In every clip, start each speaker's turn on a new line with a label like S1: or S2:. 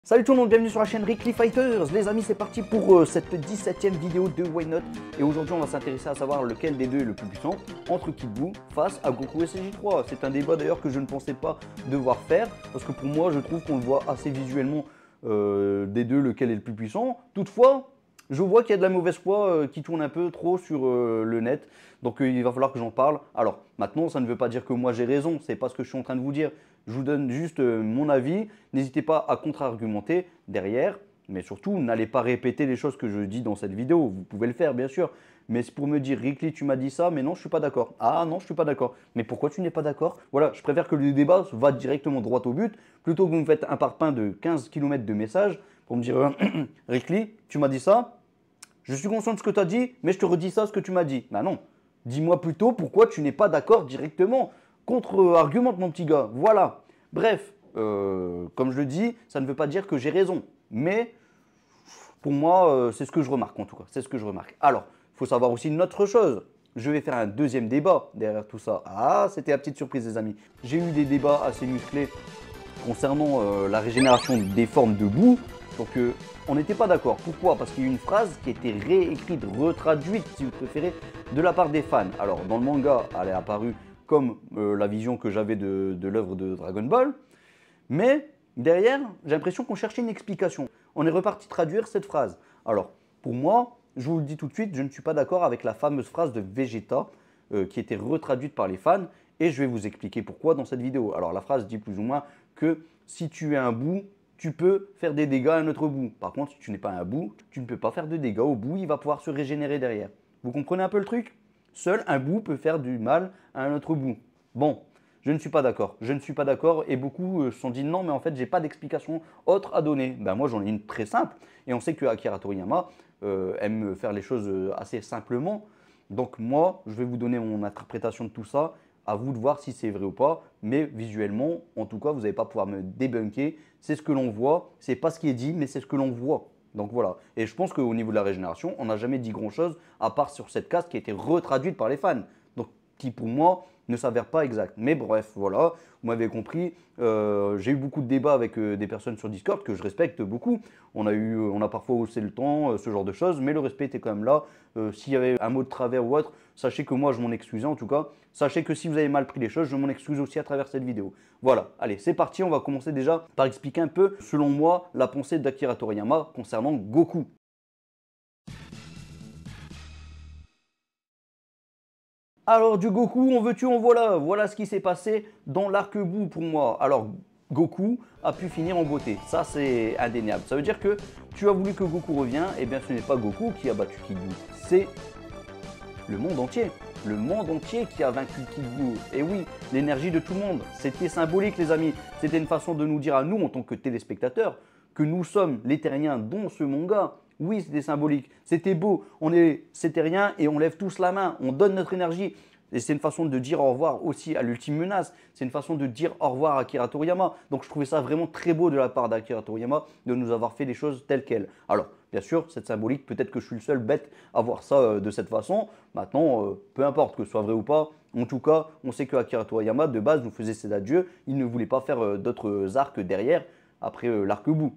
S1: Salut tout le monde, bienvenue sur la chaîne Rickly Fighters. Les amis, c'est parti pour cette 17ème vidéo de Why Not. Et aujourd'hui, on va s'intéresser à savoir lequel des deux est le plus puissant entre Kid Buu face à Goku et CJ3. C'est un débat d'ailleurs que je ne pensais pas devoir faire, parce que pour moi, je trouve qu'on le voit assez visuellement des deux lequel est le plus puissant. Toutefois, je vois qu'il y a de la mauvaise foi qui tourne un peu trop sur le net, donc il va falloir que j'en parle. Alors maintenant, ça ne veut pas dire que moi j'ai raison, c'est pas ce que je suis en train de vous dire. Je vous donne juste mon avis. N'hésitez pas à contre-argumenter derrière, mais surtout n'allez pas répéter les choses que je dis dans cette vidéo. Vous pouvez le faire bien sûr, mais c'est pour me dire Rickly, tu m'as dit ça, mais non, je suis pas d'accord. Ah non, je suis pas d'accord. Mais pourquoi tu n'es pas d'accord? Voilà, je préfère que le débat va directement droit au but, plutôt que vous me faites un parpaing de 15 km de messages pour me dire Rickly, tu m'as dit ça. Je suis conscient de ce que tu as dit, mais je te redis ça, ce que tu m'as dit. Bah non. Dis-moi plutôt pourquoi tu n'es pas d'accord directement. Contre-argumente, mon petit gars. Voilà. Bref, comme je le dis, ça ne veut pas dire que j'ai raison. Mais pour moi, c'est ce que je remarque en tout cas. C'est ce que je remarque. Alors, il faut savoir aussi une autre chose. Je vais faire un deuxième débat derrière tout ça. Ah, c'était la petite surprise, les amis. J'ai eu des débats assez musclés concernant la régénération des formes de boue. Donc on n'était pas d'accord. Pourquoi? Parce qu'il y a une phrase qui a été réécrite, retraduite si vous préférez, de la part des fans. Alors dans le manga, elle est apparue comme la vision que j'avais de l'œuvre de Dragon Ball. Mais derrière, j'ai l'impression qu'on cherchait une explication. On est reparti traduire cette phrase. Alors pour moi, je vous le dis tout de suite, je ne suis pas d'accord avec la fameuse phrase de Vegeta qui a été retraduite par les fans. Et je vais vous expliquer pourquoi dans cette vidéo. Alors la phrase dit plus ou moins que si tu es un bout, tu peux faire des dégâts à un autre bout. Par contre, si tu n'es pas un bout, tu ne peux pas faire de dégâts au bout, il va pouvoir se régénérer derrière. Vous comprenez un peu le truc? Seul un bout peut faire du mal à un autre bout. Bon, je ne suis pas d'accord. Je ne suis pas d'accord et beaucoup se sont dit non, mais en fait, j'ai pas d'explication autre à donner. Ben moi, j'en ai une très simple. Et on sait que Akira Toriyama aime faire les choses assez simplement. Donc moi, je vais vous donner mon interprétation de tout ça. À vous de voir si c'est vrai ou pas, mais visuellement, en tout cas, vous n'allez pas pouvoir me débunker. C'est ce que l'on voit, c'est pas ce qui est dit, mais c'est ce que l'on voit. Donc voilà. Et je pense qu'au niveau de la régénération, on n'a jamais dit grand-chose, à part sur cette case qui a été retraduite par les fans. Donc qui, pour moi, ne s'avère pas exact. Mais bref, voilà, vous m'avez compris. J'ai eu beaucoup de débats avec des personnes sur Discord que je respecte beaucoup. On a parfois haussé le temps, ce genre de choses, mais le respect était quand même là. S'il y avait un mot de travers ou autre, sachez que moi, je m'en excusais en tout cas. Sachez que si vous avez mal pris les choses, je m'en excuse aussi à travers cette vidéo. Voilà, allez, c'est parti. On va commencer déjà par expliquer un peu, selon moi, la pensée d'Akira Toriyama concernant Goku. Alors du Goku, on veut tu, on voilà. Voilà ce qui s'est passé dans l'arc bout pour moi. Alors Goku a pu finir en beauté. Ça c'est indéniable. Ça veut dire que tu as voulu que Goku revienne. Eh bien ce n'est pas Goku qui a battu Kid Buu. C'est le monde entier. Le monde entier qui a vaincu Kid Buu. Et oui, l'énergie de tout le monde. C'était symbolique les amis. C'était une façon de nous dire à nous en tant que téléspectateurs que nous sommes les terriens dans ce manga. Oui, c'était symbolique, c'était beau, on est terriens et on lève tous la main, on donne notre énergie. Et c'est une façon de dire au revoir aussi à l'ultime menace, c'est une façon de dire au revoir à Akira Toriyama. Donc je trouvais ça vraiment très beau de la part d'Akira Toriyama de nous avoir fait les choses telles quelles. Alors, bien sûr, cette symbolique, peut-être que je suis le seul bête à voir ça de cette façon. Maintenant, peu importe que ce soit vrai ou pas, en tout cas, on sait que Akira Toriyama, de base, nous faisait ses adieux, il ne voulait pas faire d'autres arcs derrière, après l'arc bout.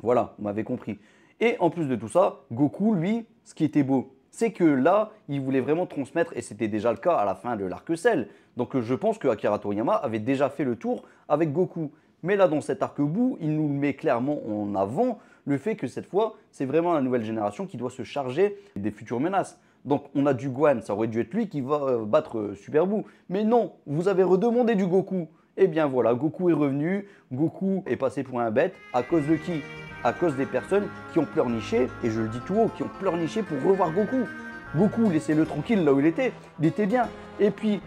S1: Voilà, vous m'avez compris. Et en plus de tout ça, Goku, lui, ce qui était beau, c'est que là, il voulait vraiment transmettre, et c'était déjà le cas à la fin de l'arc Cell. Donc je pense que Akira Toriyama avait déjà fait le tour avec Goku. Mais là, dans cet arc bout, il nous met clairement en avant le fait que cette fois, c'est vraiment la nouvelle génération qui doit se charger des futures menaces. Donc on a du Gohan, ça aurait dû être lui qui va battre Super Buu. Mais non, vous avez redemandé du Goku. Et bien voilà, Goku est revenu, Goku est passé pour un bête, à cause de qui? À cause des personnes qui ont pleurniché, et je le dis tout haut, qui ont pleurniché pour revoir Goku. Goku, laissez-le tranquille là où il était bien. Et puis,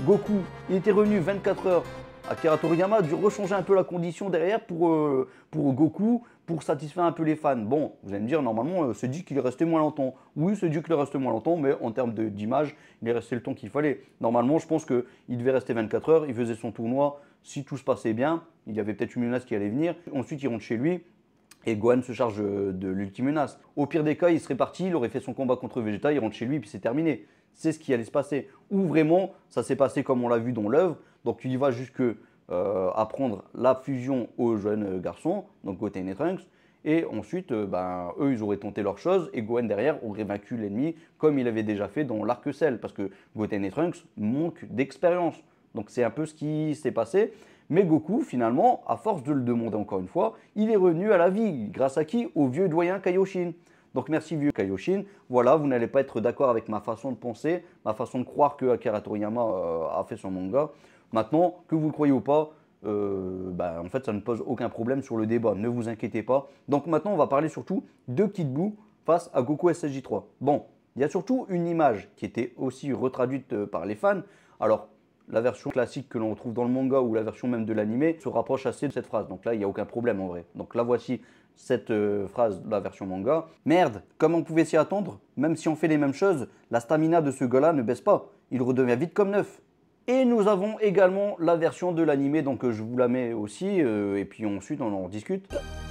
S1: Goku, il était revenu 24 heures. Akira Toriyama a dû rechanger un peu la condition derrière pour Goku, pour satisfaire un peu les fans. Bon, vous allez me dire, normalement, c'est dit qu'il est resté moins longtemps. Oui, c'est dit qu'il est resté moins longtemps, mais en termes d'image, il est resté le temps qu'il fallait. Normalement, je pense qu'il devait rester 24 heures, il faisait son tournoi. Si tout se passait bien, il y avait peut-être une menace qui allait venir. Ensuite, il rentre chez lui. Et Gohan se charge de l'ultime menace. Au pire des cas, il serait parti, il aurait fait son combat contre Vegeta, il rentre chez lui, puis c'est terminé. C'est ce qui allait se passer. Ou vraiment, ça s'est passé comme on l'a vu dans l'œuvre. Donc tu y vas jusque apprendre la fusion aux jeunes garçons, donc Goten et Trunks. Et ensuite, eux, ils auraient tenté leur chose et Gohan derrière aurait vaincu l'ennemi comme il avait déjà fait dans l'arc Cell, parce que Goten et Trunks manquent d'expérience. Donc c'est un peu ce qui s'est passé. Mais Goku, finalement, à force de le demander encore une fois, il est revenu à la vie. Grâce à qui? Au vieux doyen Kaioshin. Donc merci vieux Kaioshin. Voilà, vous n'allez pas être d'accord avec ma façon de penser, ma façon de croire que Akira Toriyama a fait son manga. Maintenant, que vous le croyez ou pas, en fait, ça ne pose aucun problème sur le débat, ne vous inquiétez pas. Donc maintenant, on va parler surtout de Kid Buu face à Goku SSJ3. Bon, il y a surtout une image qui était aussi retraduite par les fans. Alors, la version classique que l'on retrouve dans le manga ou la version même de l'animé se rapproche assez de cette phrase. Donc là, il n'y a aucun problème en vrai. Donc là, voici cette phrase de la version manga. Merde, comme on pouvait s'y attendre, même si on fait les mêmes choses, la stamina de ce gars-là ne baisse pas. Il redevient vite comme neuf. Et nous avons également la version de l'animé, donc je vous la mets aussi, et puis ensuite on en discute.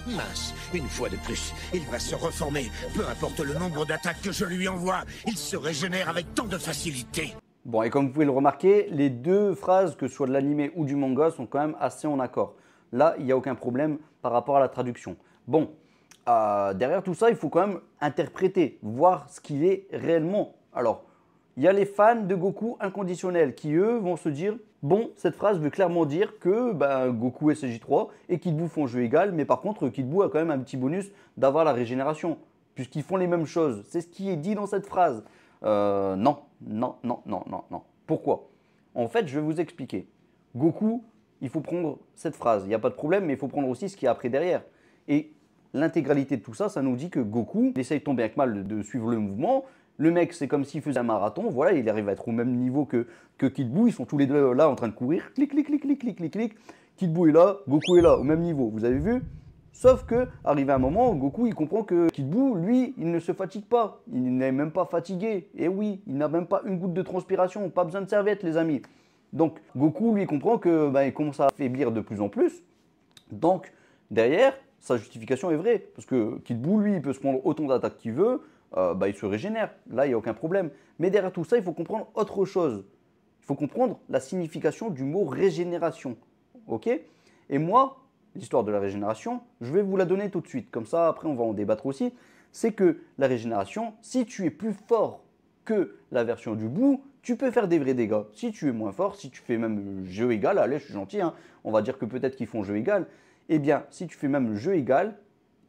S2: Mince, une fois de plus, il va se reformer. Peu importe le nombre d'attaques que je lui envoie, il se régénère avec tant de facilité.
S1: Bon, et comme vous pouvez le remarquer, les deux phrases, que ce soit de l'animé ou du manga, sont quand même assez en accord. Là, il n'y a aucun problème par rapport à la traduction. Bon, derrière tout ça, il faut quand même interpréter, voir ce qu'il est réellement. Alors, il y a les fans de Goku inconditionnels qui, eux, vont se dire « Bon, cette phrase veut clairement dire que Goku SSJ3 et Kid Buu font jeu égal, mais par contre, Kid Buu a quand même un petit bonus d'avoir la régénération, puisqu'ils font les mêmes choses. » C'est ce qui est dit dans cette phrase. Non. Pourquoi? En fait, je vais vous expliquer. Goku, il faut prendre cette phrase, il n'y a pas de problème, mais il faut prendre aussi ce qui est après derrière. Et l'intégralité de tout ça, ça nous dit que Goku essaye tant bien que mal de suivre le mouvement. Le mec, c'est comme s'il faisait un marathon, voilà, il arrive à être au même niveau que Kid Buu, ils sont tous les deux là en train de courir, clic, clic, clic, clic, clic, clic, clic. Kid Buu est là, Goku est là, au même niveau, vous avez vu? Sauf que, arrivé à un moment, Goku, il comprend que Kid Buu, lui, il ne se fatigue pas, il n'est même pas fatigué, et oui, il n'a même pas une goutte de transpiration, pas besoin de serviette, les amis. Donc, Goku, lui, comprend que il commence à affaiblir de plus en plus, donc, derrière, sa justification est vraie, parce que Kid Buu, lui, il peut se prendre autant d'attaques qu'il veut, il se régénère, là il n'y a aucun problème. Mais derrière tout ça, il faut comprendre autre chose. Il faut comprendre la signification du mot régénération. Ok? Et moi, l'histoire de la régénération, je vais vous la donner tout de suite. Comme ça, après on va en débattre aussi. C'est que la régénération, si tu es plus fort que la version du Buu, tu peux faire des vrais dégâts. Si tu es moins fort, si tu fais même jeu égal, allez, je suis gentil, hein, on va dire que peut-être qu'ils font jeu égal. Eh bien, si tu fais même jeu égal,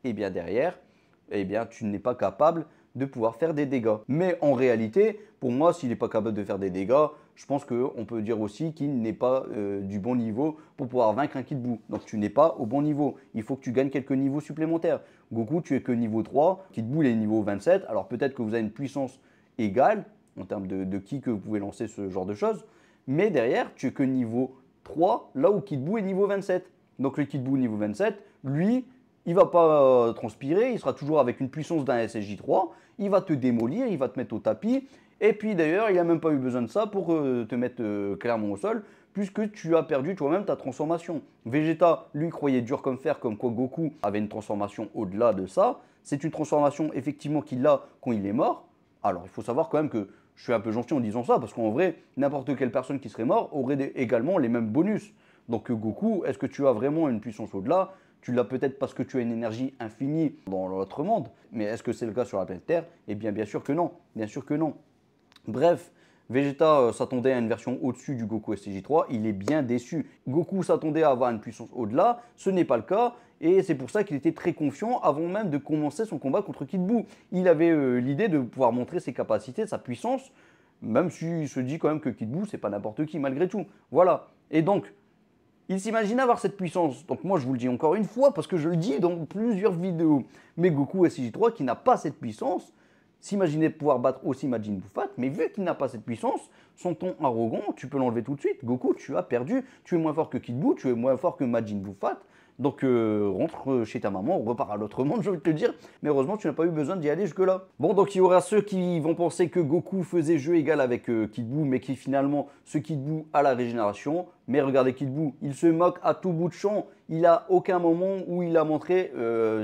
S1: eh bien derrière, eh bien, tu n'es pas capable de pouvoir faire des dégâts. Mais en réalité, pour moi, s'il n'est pas capable de faire des dégâts, je pense qu'on peut dire aussi qu'il n'est pas du bon niveau pour pouvoir vaincre un Kid Buu. Donc tu n'es pas au bon niveau. Il faut que tu gagnes quelques niveaux supplémentaires. Goku, tu es que niveau 3, Kid Buu, il est niveau 27. Alors peut-être que vous avez une puissance égale en termes de ki que vous pouvez lancer ce genre de choses. Mais derrière, tu es que niveau 3, là où Kid Buu est niveau 27. Donc le Kid Buu niveau 27, lui, il ne va pas transpirer, il sera toujours avec une puissance d'un SSJ3, il va te démolir, il va te mettre au tapis, et puis d'ailleurs, il n'a même pas eu besoin de ça pour te mettre clairement au sol, puisque tu as perdu toi-même ta transformation. Vegeta, lui, croyait dur comme fer, comme quoi Goku avait une transformation au-delà de ça. C'est une transformation effectivement qu'il a quand il est mort. Alors, il faut savoir quand même que je suis un peu gentil en disant ça, parce qu'en vrai, n'importe quelle personne qui serait morte aurait également les mêmes bonus. Donc Goku, est-ce que tu as vraiment une puissance au-delà? Tu l'as peut-être parce que tu as une énergie infinie dans l'autre monde, mais est-ce que c'est le cas sur la planète Terre? Eh bien sûr que non, bien sûr que non. Bref, Vegeta s'attendait à une version au-dessus du Goku STJ3, il est bien déçu. Goku s'attendait à avoir une puissance au-delà, ce n'est pas le cas, et c'est pour ça qu'il était très confiant avant même de commencer son combat contre Kid Buu. Il avait l'idée de pouvoir montrer ses capacités, sa puissance, même s'il se dit quand même que Kid Buu, c'est pas n'importe qui malgré tout. Voilà, et donc, il s'imagine avoir cette puissance. Donc moi, je vous le dis encore une fois, parce que je le dis dans plusieurs vidéos. Mais Goku SJ3, qui n'a pas cette puissance, s'imaginait pouvoir battre aussi Majin Buu Fat, mais vu qu'il n'a pas cette puissance, son ton arrogant, tu peux l'enlever tout de suite. Goku, tu as perdu, tu es moins fort que Kid Buu, tu es moins fort que Majin Buu Fat. Donc rentre chez ta maman, on repart à l'autre monde, je vais te le dire. Mais heureusement, tu n'as pas eu besoin d'y aller jusque-là. Bon, donc il y aura ceux qui vont penser que Goku faisait jeu égal avec Kid Buu, mais qui finalement, ce Kid Buu a la régénération. Mais regardez Kid Buu, il se moque à tout bout de champ. Il n'a aucun moment où il a montré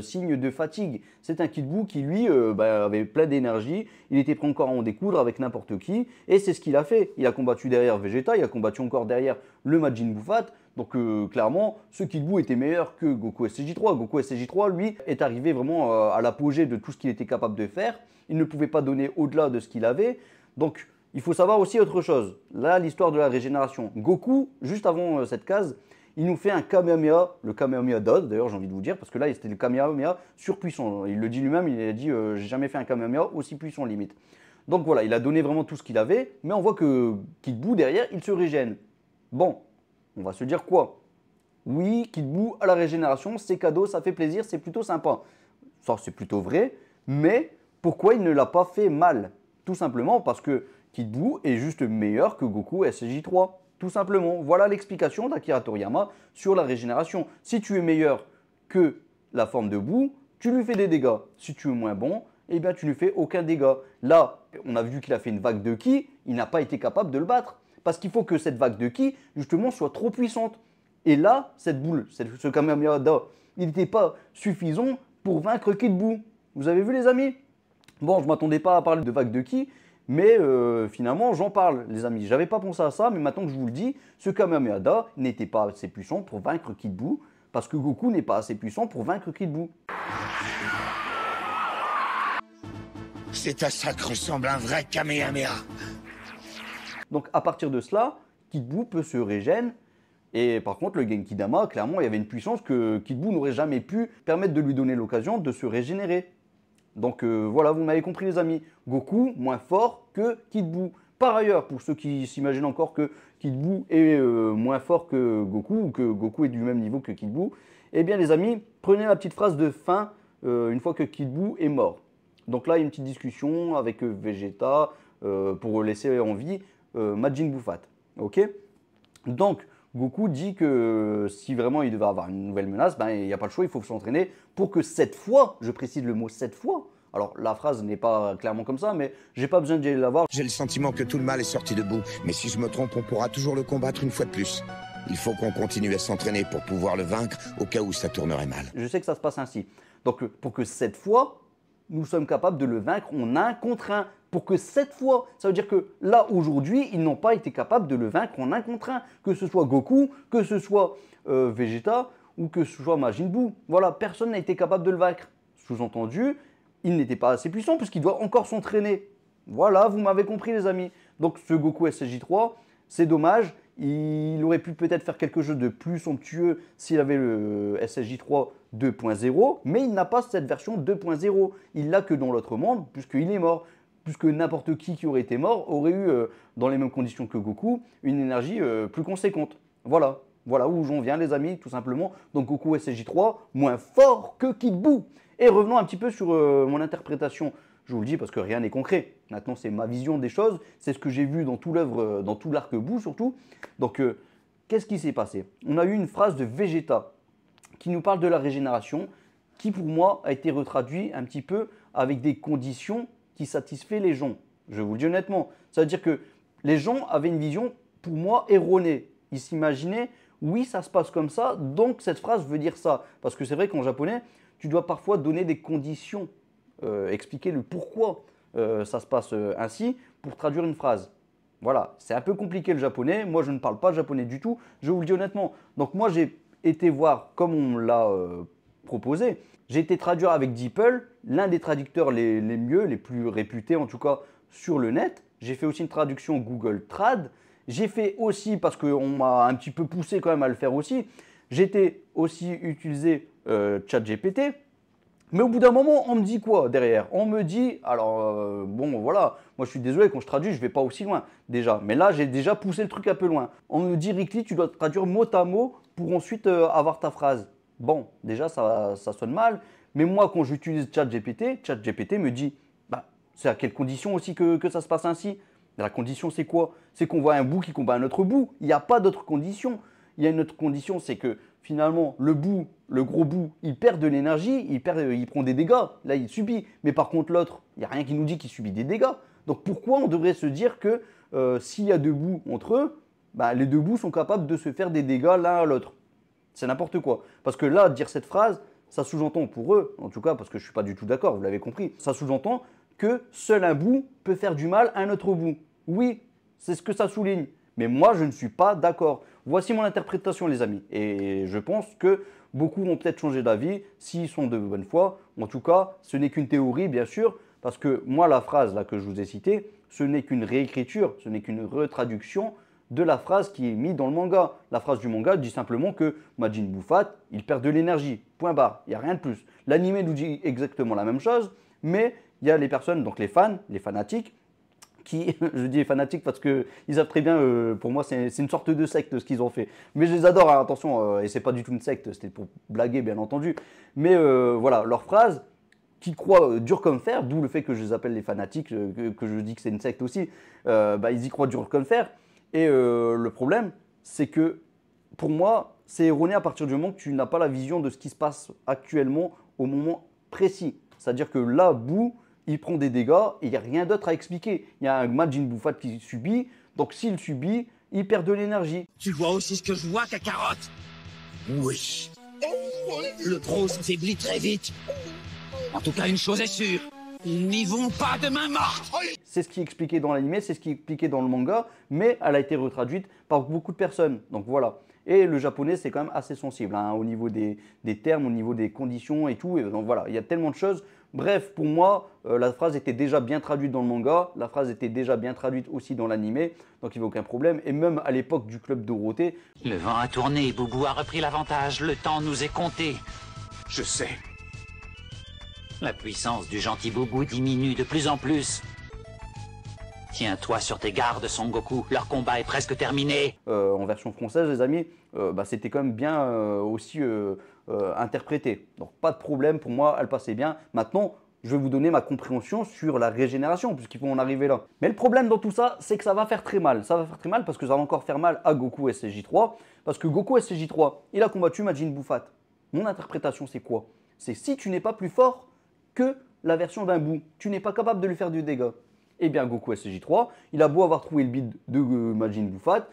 S1: signe de fatigue. C'est un Kid Buu qui, lui, avait plein d'énergie. Il était prêt encore à en découdre avec n'importe qui. Et c'est ce qu'il a fait. Il a combattu derrière Vegeta, il a combattu encore derrière le Majin Buu Fat. Donc clairement, ce Kid Buu était meilleur que Goku SSJ3. Goku SSJ3, lui, est arrivé vraiment à l'apogée de tout ce qu'il était capable de faire. Il ne pouvait pas donner au-delà de ce qu'il avait. Donc il faut savoir aussi autre chose. Là, l'histoire de la régénération. Goku, juste avant cette case, il nous fait un Kamehameha, le Kamehameha Dod, d'ailleurs j'ai envie de vous dire, parce que là c'était le Kamehameha surpuissant. Il le dit lui-même, il a dit j'ai jamais fait un Kamehameha aussi puissant limite. Donc voilà, il a donné vraiment tout ce qu'il avait, mais on voit que Kid Buu derrière, il se régène. Bon, on va se dire quoi? Oui, Kid Buu à la régénération, c'est cadeau, ça fait plaisir, c'est plutôt sympa. Ça c'est plutôt vrai, mais pourquoi il ne l'a pas fait mal? Tout simplement parce que Kid Buu est juste meilleur que Goku SSJ3. Tout simplement, voilà l'explication d'Akira Toriyama sur la régénération. Si tu es meilleur que la forme de Buu, tu lui fais des dégâts. Si tu es moins bon, eh bien tu ne lui fais aucun dégât. Là, on a vu qu'il a fait une vague de ki, il n'a pas été capable de le battre. Parce qu'il faut que cette vague de ki, justement, soit trop puissante. Et là, cette boule, ce Kamehameha, il n'était pas suffisant pour vaincre Kid Buu. Vous avez vu les amis? Bon, je ne m'attendais pas à parler de vague de ki, mais finalement, j'en parle, les amis. J'avais pas pensé à ça, mais maintenant que je vous le dis, ce Kamehameha n'était pas assez puissant pour vaincre Kid Buu, parce que Goku n'est pas assez puissant pour vaincre Kid Buu.
S2: C'est à ça que ressemble un vrai Kamehameha.
S1: Donc à partir de cela, Kid Buu peut se régénérer. Et par contre, le Genki Dama, clairement, il y avait une puissance que Kid Buu n'aurait jamais pu permettre de lui donner l'occasion de se régénérer. Donc voilà, vous m'avez compris les amis. Goku moins fort que Kid Buu. Par ailleurs, pour ceux qui s'imaginent encore que Kid Buu est moins fort que Goku, ou que Goku est du même niveau que Kid Buu, eh bien les amis, prenez la petite phrase de fin une fois que Kid Buu est mort. Donc là, il y a une petite discussion avec Vegeta pour laisser en vie Majin Buu Fat. Ok? Donc, Goku dit que si vraiment il devait avoir une nouvelle menace, ben, il n'y a pas le choix, il faut s'entraîner pour que cette fois, je précise le mot cette fois, alors la phrase n'est pas clairement comme ça, mais j'ai pas besoin de la voir.
S2: J'ai le sentiment que tout le mal est sorti de Buu, mais si je me trompe, on pourra toujours le combattre une fois de plus. Il faut qu'on continue à s'entraîner pour pouvoir le vaincre au cas où ça tournerait mal.
S1: Je sais que ça se passe ainsi. Donc pour que cette fois, nous sommes capables de le vaincre en un contre un. Pour que cette fois, ça veut dire que là, aujourd'hui, ils n'ont pas été capables de le vaincre en un contre un. Que ce soit Goku, que ce soit Vegeta ou que ce soit Majin Buu. Voilà, personne n'a été capable de le vaincre. Sous-entendu, il n'était pas assez puissant puisqu'il doit encore s'entraîner. Voilà, vous m'avez compris les amis. Donc ce Goku SSJ3, c'est dommage. Il aurait pu peut-être faire quelque chose de plus somptueux s'il avait le SSJ3 2.0, mais il n'a pas cette version 2.0. Il l'a que dans l'autre monde puisqu'il est mort. Puisque n'importe qui aurait été mort aurait eu, dans les mêmes conditions que Goku, une énergie plus conséquente. Voilà, voilà où j'en viens les amis, tout simplement. Donc Goku SSJ3, moins fort que Kid Buu. Et revenons un petit peu sur mon interprétation. Je vous le dis parce que rien n'est concret. Maintenant, c'est ma vision des choses. C'est ce que j'ai vu dans tout l'œuvre, dans tout l'arc Buu surtout. Donc, qu'est-ce qui s'est passé? On a eu une phrase de Vegeta qui nous parle de la régénération, qui pour moi a été retraduit un petit peu avec des conditions qui satisfait les gens. Je vous le dis honnêtement. Ça veut dire que les gens avaient une vision, pour moi, erronée. Ils s'imaginaient, oui, ça se passe comme ça, donc cette phrase veut dire ça. Parce que c'est vrai qu'en japonais, tu dois parfois donner des conditions, expliquer le pourquoi ça se passe ainsi pour traduire une phrase. Voilà, c'est un peu compliqué le japonais. Moi, je ne parle pas japonais du tout, je vous le dis honnêtement. Donc moi, j'ai été voir comme on l'a proposé. J'ai été traduire avec DeepL, l'un des traducteurs les mieux, les plus réputés en tout cas sur le net. J'ai fait aussi une traduction Google Trad. J'ai fait aussi, parce qu'on m'a un petit peu poussé quand même à le faire aussi, j'ai été aussi utiliser ChatGPT. Mais au bout d'un moment, on me dit quoi derrière? On me dit, alors bon voilà, moi je suis désolé, quand je traduis, je ne vais pas aussi loin déjà. Mais là, j'ai déjà poussé le truc un peu loin. On me dit, Rickly, tu dois traduire mot à mot pour ensuite avoir ta phrase. Bon, déjà, ça sonne mal. Mais moi, quand j'utilise ChatGPT me dit, bah, c'est à quelles conditions aussi que ça se passe ainsi? La condition, c'est quoi? C'est qu'on voit un bout qui combat un autre bout. Il n'y a pas d'autre condition. Il y a une autre condition, c'est que finalement, le bout, le gros bout, il perd de l'énergie, il prend des dégâts. Là, il subit. Mais par contre, l'autre, il n'y a rien qui nous dit qu'il subit des dégâts. Donc pourquoi on devrait se dire que s'il y a deux bouts entre eux, bah, les deux bouts sont capables de se faire des dégâts l'un à l'autre? C'est n'importe quoi. Parce que là, dire cette phrase, ça sous-entend pour eux, en tout cas parce que je ne suis pas du tout d'accord, vous l'avez compris, ça sous-entend que seul un bout peut faire du mal à un autre bout. Oui, c'est ce que ça souligne. Mais moi, je ne suis pas d'accord. Voici mon interprétation, les amis. Et je pense que beaucoup vont peut-être changer d'avis s'ils sont de bonne foi. En tout cas, ce n'est qu'une théorie, bien sûr, parce que moi, la phrase là que je vous ai citée, ce n'est qu'une réécriture, ce n'est qu'une retraduction de la phrase qui est mise dans le manga. La phrase du manga dit simplement que Majin Buu Fat, il perd de l'énergie. Point barre. Il n'y a rien de plus. L'anime nous dit exactement la même chose, mais il y a les personnes, donc les fans, les fanatiques, qui, je dis fanatiques parce qu'ils savent très bien, pour moi c'est une sorte de secte ce qu'ils ont fait. Mais je les adore, hein, attention, et c'est pas du tout une secte, c'était pour blaguer bien entendu. Mais voilà, leur phrase, qui croient dur comme fer, d'où le fait que je les appelle les fanatiques, que je dis que c'est une secte aussi, ils y croient dur comme fer. Et le problème, c'est que pour moi, c'est erroné à partir du moment que tu n'as pas la vision de ce qui se passe actuellement au moment précis. C'est-à-dire que là, Boo, il prend des dégâts et il n'y a rien d'autre à expliquer. Il y a un Majin Buu Fat qui subit, donc s'il subit, il perd de l'énergie.
S3: Tu vois aussi ce que je vois, Kakarot? Oui. Le pro s'affaiblit très vite. En tout cas, une chose est sûre. Ils n'y vont pas de main morte.
S1: C'est ce qui est expliqué dans l'anime, c'est ce qui est expliqué dans le manga, mais elle a été retraduite par beaucoup de personnes. Donc voilà. Et le japonais, c'est quand même assez sensible hein, au niveau des termes, au niveau des conditions et tout. Et donc voilà, il y a tellement de choses. Bref, pour moi, la phrase était déjà bien traduite dans le manga, la phrase était déjà bien traduite aussi dans l'anime, donc il n'y avait aucun problème. Et même à l'époque du club Dorothée.
S4: Le vent a tourné, Boubou a repris l'avantage, le temps nous est compté.
S3: Je sais.
S4: La puissance du gentil Boubou diminue de plus en plus. Tiens-toi sur tes gardes, Son Goku, leur combat est presque terminé.
S1: En version française, les amis, c'était quand même bien aussi interprété. Donc pas de problème, pour moi, elle passait bien. Maintenant, je vais vous donner ma compréhension sur la régénération, puisqu'il faut en arriver là. Mais le problème dans tout ça, c'est que ça va faire très mal. Ça va faire très mal parce que ça va encore faire mal à Goku SCJ3. Parce que Goku SCJ3, il a combattu Majin Buu Fat. Mon interprétation, c'est quoi? C'est si tu n'es pas plus fort que la version d'un Buu, tu n'es pas capable de lui faire du dégât. Eh bien, Goku SCJ3, il a beau avoir trouvé le bide de Majin Buu Fat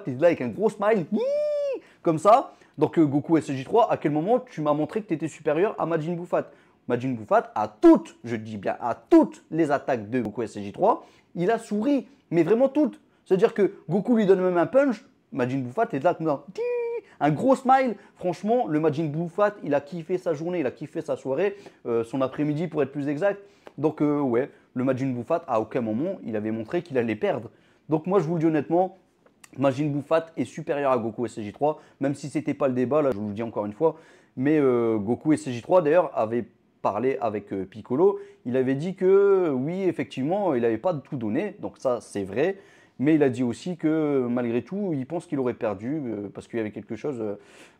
S1: il est là avec un gros smile, comme ça. Donc Goku SCJ3, à quel moment tu m'as montré que tu étais supérieur à Majin Buu Fat? Majin Buu Fat, à toutes, je dis bien à toutes les attaques de Goku SCJ3, il a souri, mais vraiment toutes. C'est-à-dire que Goku lui donne même un punch, Majin Buu Fat est là comme ça. Un gros smile, franchement, le Majin Buu Fat, il a kiffé sa journée, il a kiffé sa soirée, son après-midi pour être plus exact. Donc ouais, le Majin Buu Fat, à aucun moment, il avait montré qu'il allait perdre. Donc moi, je vous le dis honnêtement, Majin Buu Fat est supérieur à Goku SCJ3, même si ce n'était pas le débat, là je vous le dis encore une fois. Mais Goku SCJ3 d'ailleurs avait parlé avec Piccolo, il avait dit que oui, effectivement, il n'avait pas tout donné, donc ça c'est vrai. Mais il a dit aussi que malgré tout, il pense qu'il aurait perdu parce qu'il y avait quelque chose,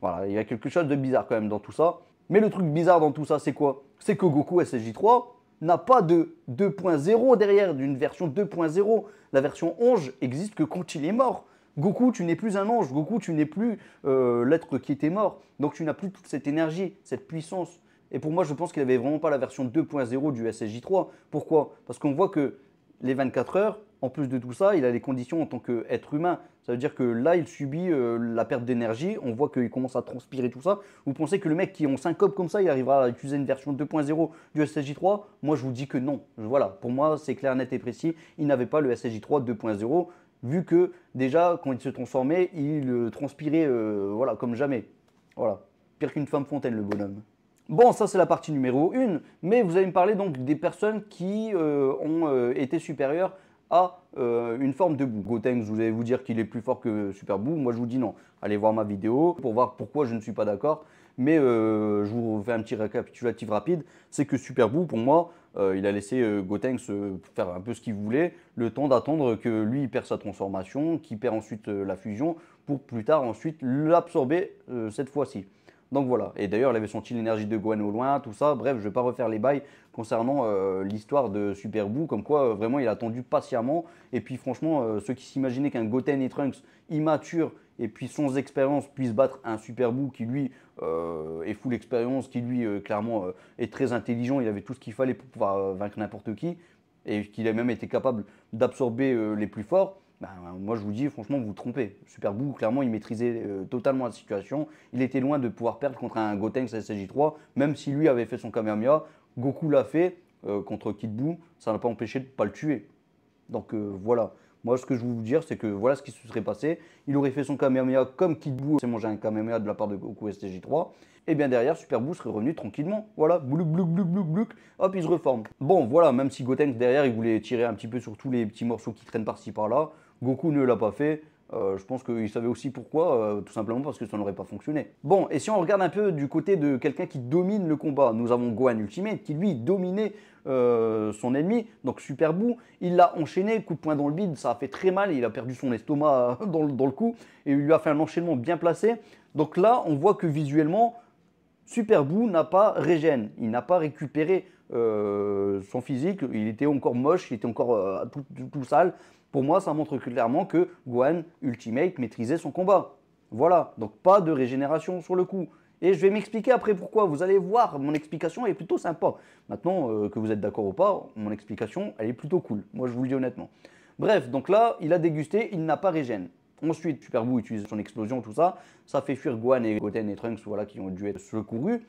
S1: voilà, il y a quelque chose de bizarre quand même dans tout ça. Mais le truc bizarre dans tout ça, c'est quoi? C'est que Goku SSJ3 n'a pas de 2.0 derrière, d'une version 2.0. La version ange existe que quand il est mort. Goku, tu n'es plus un ange. Goku, tu n'es plus l'être qui était mort. Donc tu n'as plus toute cette énergie, cette puissance. Et pour moi, je pense qu'il n'avait vraiment pas la version 2.0 du SSJ3. Pourquoi? Parce qu'on voit que les 24 heures, en plus de tout ça, il a les conditions en tant qu'être humain. Ça veut dire que là, il subit la perte d'énergie. On voit qu'il commence à transpirer tout ça. Vous pensez que le mec qui en syncope comme ça, il arrivera à utiliser une version 2.0 du SSJ3? Moi, je vous dis que non. Voilà, pour moi, c'est clair, net et précis. Il n'avait pas le SSJ3 2.0, vu que déjà, quand il se transformait, il transpirait voilà, comme jamais. Voilà, pire qu'une femme fontaine, le bonhomme. Bon, ça c'est la partie numéro 1, mais vous allez me parler donc des personnes qui ont été supérieures à une forme de Buu. Gotenks, vous allez vous dire qu'il est plus fort que Super Buu, moi je vous dis non. Allez voir ma vidéo pour voir pourquoi je ne suis pas d'accord, mais je vous fais un petit récapitulatif rapide. C'est que Super Buu, pour moi, il a laissé Gotenks faire un peu ce qu'il voulait, le temps d'attendre que lui il perd sa transformation, qu'il perd ensuite la fusion, pour plus tard ensuite l'absorber cette fois-ci. Donc voilà, et d'ailleurs il avait senti l'énergie de Gohan au loin, tout ça, bref, je ne vais pas refaire les bails concernant l'histoire de Super Buu, comme quoi vraiment il a attendu patiemment, et puis franchement, ceux qui s'imaginaient qu'un Goten et Trunks immature et puis sans expérience puissent battre un Super Buu qui lui est full expérience, qui lui clairement est très intelligent, il avait tout ce qu'il fallait pour pouvoir vaincre n'importe qui, et qu'il a même été capable d'absorber les plus forts. Ben, moi je vous dis franchement vous vous trompez. Super Buu clairement il maîtrisait totalement la situation. Il était loin de pouvoir perdre contre un Gotenks SSJ3, même si lui avait fait son Kamehameha. Goku l'a fait contre Kid Buu, ça n'a pas empêché de ne pas le tuer. Donc voilà, Moi, ce que je veux vous dire, c'est que voilà ce qui se serait passé. Il aurait fait son Kamehameha comme Kid Buu s'est mangé un Kamehameha de la part de Goku STJ3. Et bien derrière, Super Buu serait revenu tranquillement. Voilà, blouk, blouk, blouk, blouk, blouk. Hop, il se reforme. Bon, voilà, même si Gotenks derrière, il voulait tirer un petit peu sur tous les petits morceaux qui traînent par-ci par-là. Goku ne l'a pas fait. Je pense qu'il savait aussi pourquoi, tout simplement parce que ça n'aurait pas fonctionné. Bon, et si on regarde un peu du côté de quelqu'un qui domine le combat, nous avons Gohan Ultimate qui lui dominait son ennemi, donc Super Buu, il l'a enchaîné, coup de poing dans le bide, ça a fait très mal, il a perdu son estomac dans le cou, et il lui a fait un enchaînement bien placé. Donc là, on voit que visuellement, Super Buu n'a pas régène, il n'a pas récupéré son physique, il était encore moche, il était encore tout sale. Pour moi, ça montre clairement que Gohan Ultimate maîtrisait son combat. Voilà, donc pas de régénération sur le coup. Et je vais m'expliquer après pourquoi. Vous allez voir, mon explication est plutôt sympa. Maintenant, que vous êtes d'accord ou pas, mon explication, elle est plutôt cool. Moi, je vous le dis honnêtement. Bref, donc là, il a dégusté, il n'a pas régène. Ensuite, Super Buu utilise son explosion, tout ça. Ça fait fuir Gohan et Goten et Trunks, voilà, qui ont dû être secourus.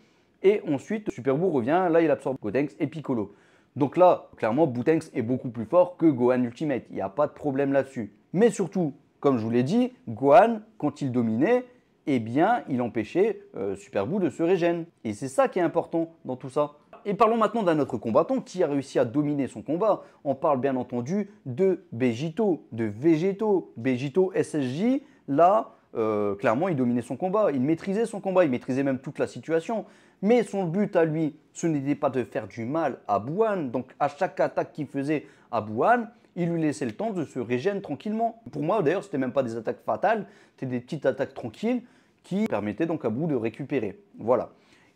S1: Et ensuite, Super Buu revient, là, il absorbe Gotenks et Piccolo. Donc là, clairement, Boutenks est beaucoup plus fort que Gohan Ultimate. Il n'y a pas de problème là-dessus. Mais surtout, comme je vous l'ai dit, Gohan, quand il dominait, eh bien, il empêchait Super Buu de se régénérer. Et c'est ça qui est important dans tout ça. Et parlons maintenant d'un autre combattant qui a réussi à dominer son combat. On parle bien entendu de Vegito, Vegito SSJ. Là, clairement, il dominait son combat. Il maîtrisait son combat, il maîtrisait même toute la situation. Mais son but à lui, ce n'était pas de faire du mal à Buan. Donc à chaque attaque qu'il faisait à Buan, il lui laissait le temps de se régénérer tranquillement. Pour moi d'ailleurs, ce n'était même pas des attaques fatales, c'était des petites attaques tranquilles qui permettaient donc à Buu de récupérer. Voilà.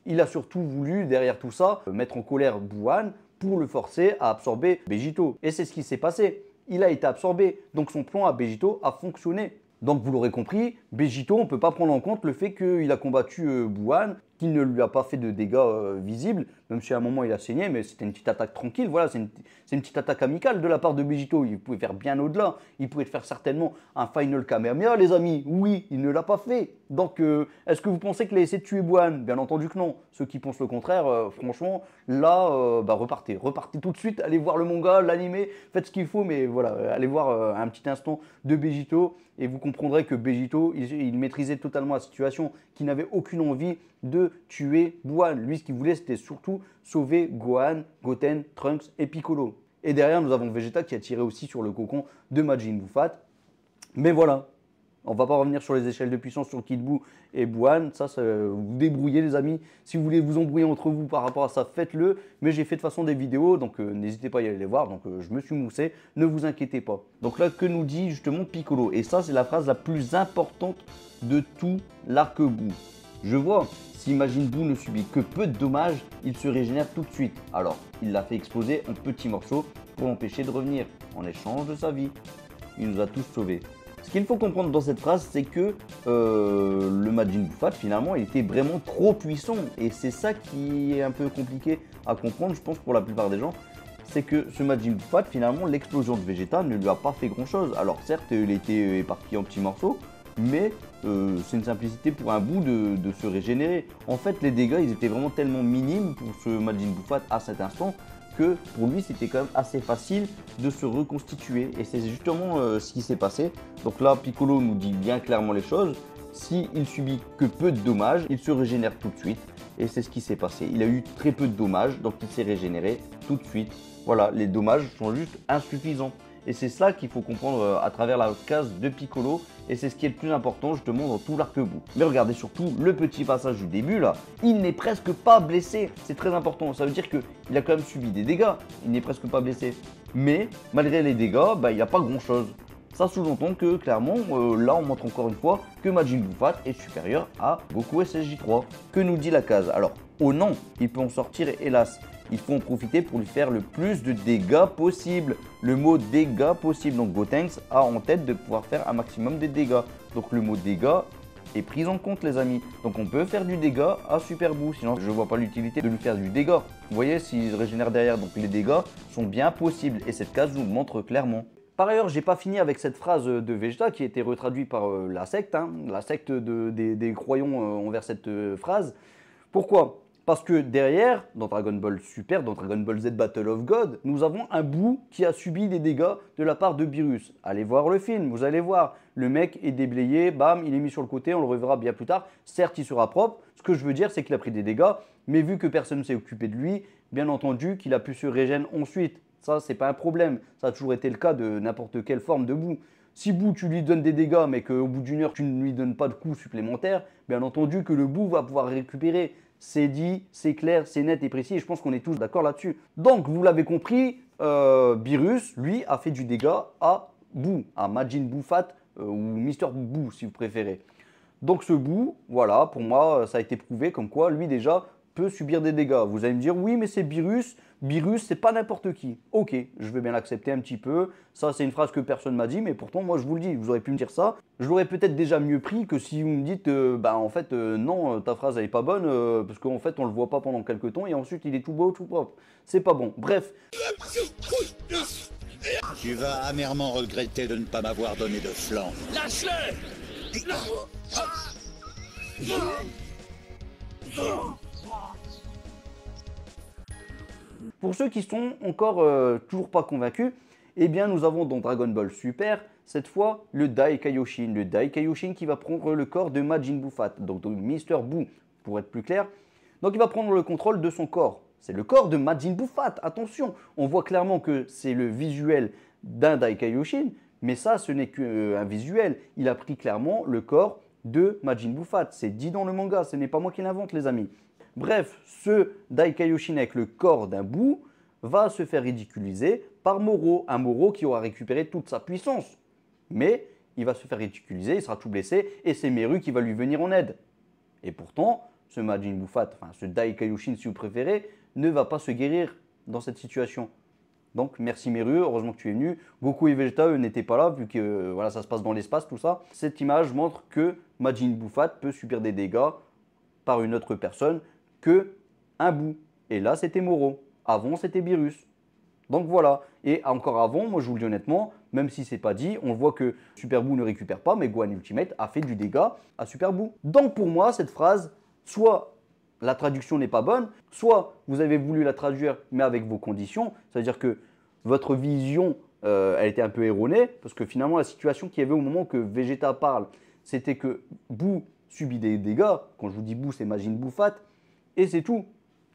S1: Il a surtout voulu, derrière tout ça, mettre en colère Buan pour le forcer à absorber Vegito. Et c'est ce qui s'est passé. Il a été absorbé, donc son plan à Vegito a fonctionné. Donc vous l'aurez compris, Vegito, on ne peut pas prendre en compte le fait qu'il a combattu Buan, qu'il ne lui a pas fait de dégâts visibles, même si à un moment il a saigné, mais c'était une petite attaque tranquille, voilà, c'est une petite attaque amicale de la part de Vegito, il pouvait faire bien au-delà, il pouvait faire certainement un Final Kamehameha les amis, oui, il ne l'a pas fait. Donc est-ce que vous pensez qu'il a essayé de tuer Buan? Bien entendu que non, ceux qui pensent le contraire, franchement, là, repartez tout de suite, allez voir le manga, l'animé, faites ce qu'il faut, mais voilà, allez voir un petit instant de Vegito, et vous comprendrez que Vegito, il maîtrisait totalement la situation, qu'il n'avait aucune envie de tuer Buan. Lui, ce qu'il voulait, c'était surtout sauver Gohan, Goten, Trunks et Piccolo. Et derrière, nous avons Vegeta qui a tiré aussi sur le cocon de Majin Buu Fat. Mais voilà, on ne va pas revenir sur les échelles de puissance sur Kid Buu et Buan. Ça, vous débrouillez les amis. Si vous voulez vous embrouiller entre vous par rapport à ça, faites-le. Mais j'ai fait de toute façon des vidéos, donc n'hésitez pas à y aller les voir. Donc je me suis moussé, ne vous inquiétez pas. Donc là, que nous dit justement Piccolo? Et ça, c'est la phrase la plus importante de tout l'arc Buu. Je vois, si Majin Buu ne subit que peu de dommages, il se régénère tout de suite. Alors, il l'a fait exploser en petits morceaux pour l'empêcher de revenir, en échange de sa vie. Il nous a tous sauvés. Ce qu'il faut comprendre dans cette phrase, c'est que le Majin Buu Fat, finalement, il était vraiment trop puissant. Et c'est ça qui est un peu compliqué à comprendre, je pense, pour la plupart des gens. C'est que ce Majin Buu Fat, finalement, l'explosion de Vegeta ne lui a pas fait grand-chose. Alors certes, il était éparpillé en petits morceaux, mais c'est une simplicité pour un Buu de se régénérer. En fait, les dégâts, ils étaient vraiment tellement minimes pour ce Majin Buu Fat à cet instant que pour lui, c'était quand même assez facile de se reconstituer. Et c'est justement ce qui s'est passé. Donc là, Piccolo nous dit bien clairement les choses. S'il subit que peu de dommages, il se régénère tout de suite. Et c'est ce qui s'est passé. Il a eu très peu de dommages, donc il s'est régénéré tout de suite. Voilà, les dommages sont juste insuffisants. Et c'est ça qu'il faut comprendre à travers la case de Piccolo. Et c'est ce qui est le plus important justement dans tout l'arc Buu. Mais regardez surtout le petit passage du début là. Il n'est presque pas blessé. C'est très important. Ça veut dire qu'il a quand même subi des dégâts. Il n'est presque pas blessé. Mais malgré les dégâts, il n'a pas grand chose. Ça sous-entend que clairement, là on montre encore une fois que Majin Buu Fat est supérieur à Goku SSJ3. Que nous dit la case? Alors, oh non, il peut en sortir hélas. Il faut en profiter pour lui faire le plus de dégâts possible. Le mot dégâts possible, donc Gotenks a en tête de pouvoir faire un maximum de dégâts. Donc le mot dégâts est pris en compte les amis. Donc on peut faire du dégât à Super Buu, sinon je ne vois pas l'utilité de lui faire du dégât. Vous voyez, s'il se régénère derrière, donc les dégâts sont bien possibles et cette case nous le montre clairement. Par ailleurs, j'ai pas fini avec cette phrase de Vegeta qui a été retraduite par la secte des croyants envers cette phrase. Pourquoi ? Parce que derrière, dans Dragon Ball Super, dans Dragon Ball Z Battle of God, nous avons un Boo qui a subi des dégâts de la part de Beerus. Allez voir le film, vous allez voir. Le mec est déblayé, bam, il est mis sur le côté, on le reverra bien plus tard. Certes, il sera propre. Ce que je veux dire, c'est qu'il a pris des dégâts, mais vu que personne ne s'est occupé de lui, bien entendu qu'il a pu se régénérer ensuite. Ça, c'est pas un problème. Ça a toujours été le cas de n'importe quelle forme de Boo. Si Boo, tu lui donnes des dégâts, mais qu'au bout d'une heure, tu ne lui donnes pas de coups supplémentaires, bien entendu que le Boo va pouvoir récupérer. C'est dit, c'est clair, c'est net et précis, et je pense qu'on est tous d'accord là-dessus. Donc, vous l'avez compris, Beerus, lui, a fait du dégât à Boo, à Majin Buu Fat, ou Mister Boo, si vous préférez. Donc, ce Boo, voilà, pour moi, ça a été prouvé comme quoi, lui, déjà, peut subir des dégâts. Vous allez me dire, oui, mais c'est Beerus. Beerus, c'est pas n'importe qui. Ok, je vais bien l'accepter un petit peu. Ça, c'est une phrase que personne m'a dit, mais pourtant, moi, je vous le dis. Vous auriez pu me dire ça. Je l'aurais peut-être déjà mieux pris que si vous me dites, en fait, non, ta phrase, elle est pas bonne, parce qu'en fait, on le voit pas pendant quelques temps, et ensuite, il est tout beau, tout propre. C'est pas bon. Bref.
S5: Tu vas amèrement regretter de ne pas m'avoir donné de flanc.
S3: Lâche-le!
S1: Pour ceux qui sont encore toujours pas convaincus, eh bien nous avons dans Dragon Ball Super, cette fois, le Dai Kaioshin. Le Dai Kaioshin qui va prendre le corps de Majin Buu Fat, donc de Mister Boo, pour être plus clair. Donc il va prendre le contrôle de son corps. C'est le corps de Majin Buu Fat, attention. On voit clairement que c'est le visuel d'un Dai Kaioshin, mais ça, ce n'est qu'un visuel. Il a pris clairement le corps de Majin Buu Fat. C'est dit dans le manga, ce n'est pas moi qui l'invente, les amis. Bref, ce Dai Kaioshin avec le corps d'un Boo va se faire ridiculiser par Moro, un Moro qui aura récupéré toute sa puissance. Mais il va se faire ridiculiser, il sera tout blessé et c'est Meru qui va lui venir en aide. Et pourtant, ce Majin Buu Fat, enfin ce Dai Kaioshin si vous préférez, ne va pas se guérir dans cette situation. Donc merci Meru, heureusement que tu es venu. Goku et Vegeta, eux, n'étaient pas là vu que voilà, ça se passe dans l'espace, tout ça. Cette image montre que Majin Buu Fat peut subir des dégâts par une autre personne que un Boo. Et là, c'était Moro. Avant, c'était Beerus. Donc voilà. Et encore avant, moi je vous le dis honnêtement, même si c'est pas dit, on voit que Super Boo ne récupère pas, mais Gohan Ultimate a fait du dégât à Super Boo. Donc pour moi, cette phrase, soit la traduction n'est pas bonne, soit vous avez voulu la traduire, mais avec vos conditions. C'est-à-dire que votre vision, elle était un peu erronée, parce que finalement, la situation qu'il y avait au moment que Vegeta parle, c'était que Boo subit des dégâts. Quand je vous dis Boo, c'est Majin Buu Fat. Et c'est tout.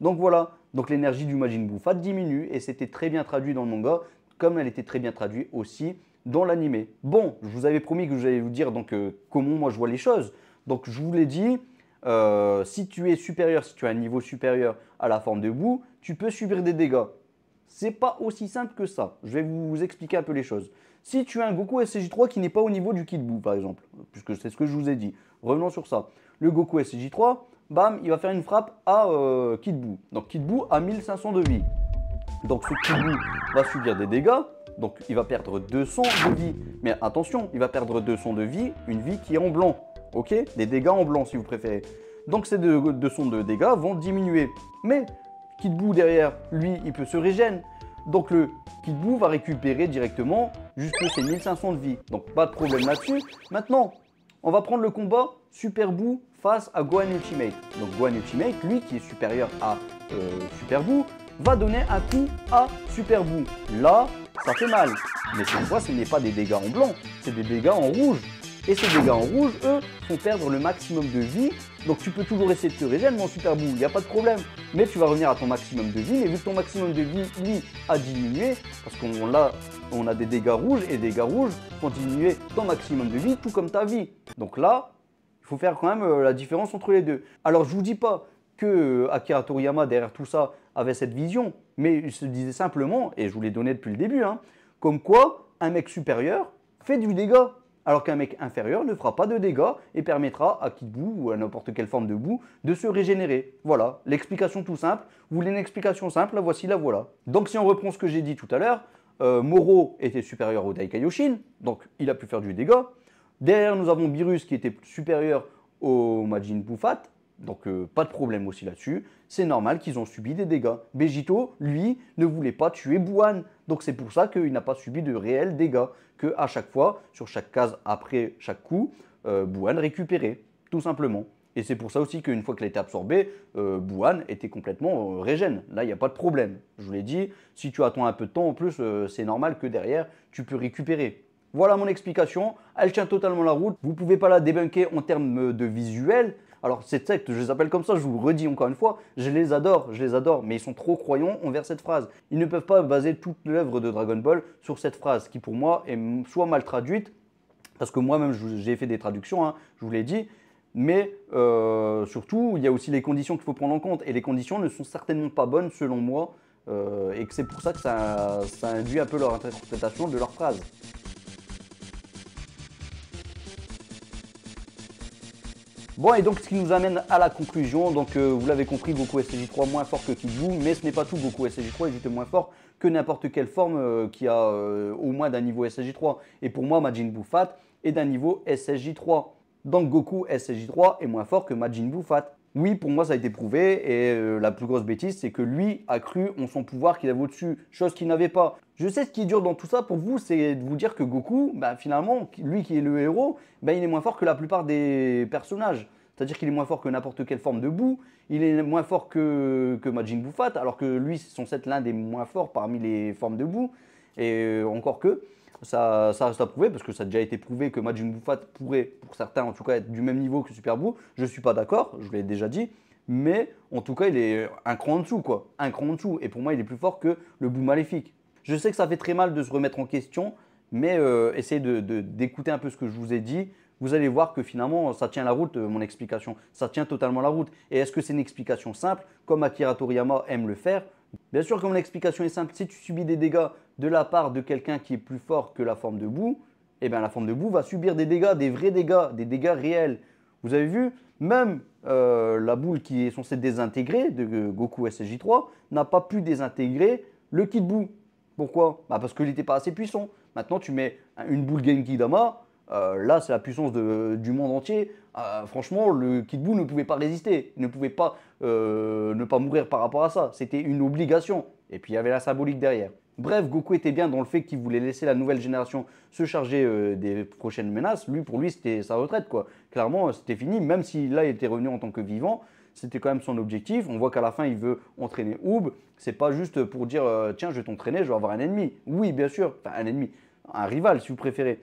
S1: Donc voilà, donc l'énergie du Majin Buu Fat diminue et c'était très bien traduit dans le manga, comme elle était très bien traduite aussi dans l'animé. Bon, je vous avais promis que j'allais vous dire donc comment moi je vois les choses. Donc je vous l'ai dit, si tu es supérieur, si tu as un niveau supérieur à la forme de Boo, tu peux subir des dégâts. C'est pas aussi simple que ça. Je vais vous expliquer un peu les choses. Si tu as un Goku SCJ3 qui n'est pas au niveau du Kid Buu par exemple, puisque c'est ce que je vous ai dit, revenons sur ça. Le Goku SCJ3, bam, il va faire une frappe à Kid Buu. Donc Kid Buu a 1500 de vie. Donc ce Kid Buu va subir des dégâts. Donc il va perdre 200 de vie. Mais attention, il va perdre 200 de vie, une vie qui est en blanc. Ok? Des dégâts en blanc si vous préférez. Donc ces 200 de dégâts vont diminuer. Mais Kid Buu derrière, lui, il peut se régénérer. Donc le Kid Buu va récupérer directement jusque ses 1500 de vie. Donc pas de problème là-dessus. Maintenant, on va prendre le combat Super Buu face à Gohan Ultimate. Donc Gohan Ultimate, lui qui est supérieur à Super Buu, va donner un coup à Super Buu. Là, ça fait mal. Mais cette fois, ce n'est pas des dégâts en blanc, c'est des dégâts en rouge. Et ces dégâts en rouge, eux, font perdre le maximum de vie. Donc tu peux toujours essayer de te régénérer, mon Super Buu, il n'y a pas de problème. Mais tu vas revenir à ton maximum de vie. Mais vu que ton maximum de vie, lui, a diminué, parce qu'on a des dégâts rouges, et des dégâts rouges font diminuer ton maximum de vie, tout comme ta vie. Donc là, il faut faire quand même la différence entre les deux. Alors je ne vous dis pas que Akira Toriyama, derrière tout ça, avait cette vision, mais il se disait simplement, et je vous l'ai donné depuis le début, comme quoi un mec supérieur fait du dégât, alors qu'un mec inférieur ne fera pas de dégâts et permettra à Kid Buu ou à n'importe quelle forme de Buu de se régénérer. Voilà, l'explication tout simple. Vous voulez une explication simple, la voici, la voilà. Donc si on reprend ce que j'ai dit tout à l'heure, Moro était supérieur au Dai Kaioshin, donc il a pu faire du dégât. Derrière, nous avons Beerus qui était supérieur au Majin Buu Fat, donc pas de problème aussi là-dessus. C'est normal qu'ils ont subi des dégâts. Vegito, lui, ne voulait pas tuer Buan, donc c'est pour ça qu'il n'a pas subi de réels dégâts, qu'à chaque fois, sur chaque case après chaque coup, Buan récupérait, tout simplement. Et c'est pour ça aussi qu'une fois qu'elle a été absorbée, Buan était complètement régène. Là, il n'y a pas de problème. Je vous l'ai dit, si tu attends un peu de temps, en plus, c'est normal que derrière, tu peux récupérer. Voilà mon explication. Elle tient totalement la route. Vous ne pouvez pas la débunker en termes de visuel. Alors, cette secte, je les appelle comme ça, je vous le redis encore une fois, je les adore, mais ils sont trop croyants envers cette phrase. Ils ne peuvent pas baser toute l'œuvre de Dragon Ball sur cette phrase, qui pour moi est soit mal traduite, parce que moi-même j'ai fait des traductions, hein, je vous l'ai dit, mais surtout, il y a aussi les conditions qu'il faut prendre en compte, et les conditions ne sont certainement pas bonnes selon moi, et que c'est pour ça que ça induit un peu leur interprétation de leur phrase. Bon, et donc ce qui nous amène à la conclusion, donc vous l'avez compris, Goku SSJ3 moins fort que Kid Buu, mais ce n'est pas tout, Goku SSJ3 est juste moins fort que n'importe quelle forme qui a au moins d'un niveau SSJ3. Et pour moi, Majin Buu Fat est d'un niveau SSJ3. Donc Goku SSJ3 est moins fort que Majin Buu Fat. Oui, pour moi ça a été prouvé, et la plus grosse bêtise, c'est que lui a cru en son pouvoir qu'il avait au-dessus, chose qu'il n'avait pas. Je sais ce qui est dur dans tout ça pour vous, c'est de vous dire que Goku, finalement, lui qui est le héros, il est moins fort que la plupart des personnages. C'est-à-dire qu'il est moins fort que n'importe quelle forme de Buu, il est moins fort que Majin Buu Fat, alors que lui, c'est censé être l'un des moins forts parmi les formes de Buu. Et encore que, ça reste à prouver, parce que ça a déjà été prouvé que Majin Buu Fat pourrait, pour certains en tout cas, être du même niveau que Super Buu. Je ne suis pas d'accord, je l'ai déjà dit, mais en tout cas, il est un cran en dessous, quoi. Un cran en dessous, et pour moi, il est plus fort que le Buu maléfique. Je sais que ça fait très mal de se remettre en question, mais essayez d'écouter un peu ce que je vous ai dit. Vous allez voir que finalement, ça tient la route, mon explication. Ça tient totalement la route. Et est-ce que c'est une explication simple, comme Akira Toriyama aime le faire? Bien sûr que mon explication est simple. Si tu subis des dégâts de la part de quelqu'un qui est plus fort que la forme de Buu, eh bien la forme de Buu va subir des dégâts, des vrais dégâts, des dégâts réels. Vous avez vu, même la boule qui est censée désintégrer de Goku SSJ3 n'a pas pu désintégrer le Kid Buu. Pourquoi? Parce qu'il n'était pas assez puissant. Maintenant, tu mets une boule Genki Dama. Là, c'est la puissance du monde entier. Franchement, le Kid Buu ne pouvait pas résister. Il ne pouvait pas ne pas mourir par rapport à ça. C'était une obligation. Et puis, il y avait la symbolique derrière. Bref, Goku était bien dans le fait qu'il voulait laisser la nouvelle génération se charger des prochaines menaces. Pour lui, c'était sa retraite, quoi. Clairement, c'était fini. Même si là, il était revenu en tant que vivant, c'était quand même son objectif. On voit qu'à la fin, il veut entraîner Oob. C'est pas juste pour dire tiens, je vais t'entraîner, je vais avoir un ennemi. Oui, bien sûr. Enfin, un ennemi. Un rival, si vous préférez.